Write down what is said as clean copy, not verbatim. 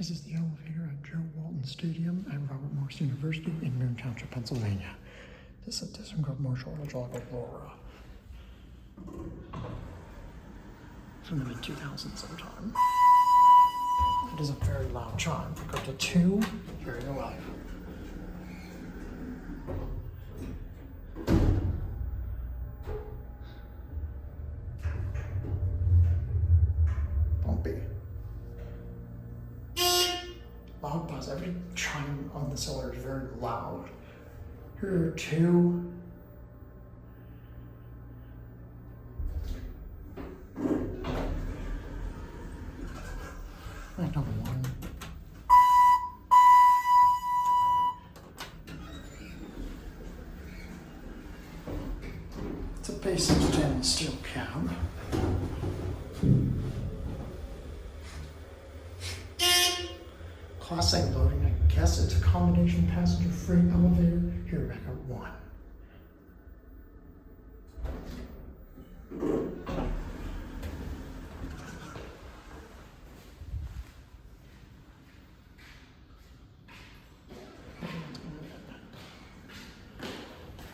This is the elevator at Joe Walton Stadium at Robert Morris University in Moon Township, Pennsylvania. This is a ThyssenKrupp Oildraulic Aurora. From the mid-2000s sometime. It is a very loud chime. If we go to 2, hearing alive. Bumpy. Loud buzz. Every chime on the cylinder is very loud. Here are 2. Another 1. It's a basic stainless steel cab. Class A loading, I guess it's a combination passenger freight elevator. Here back at 1.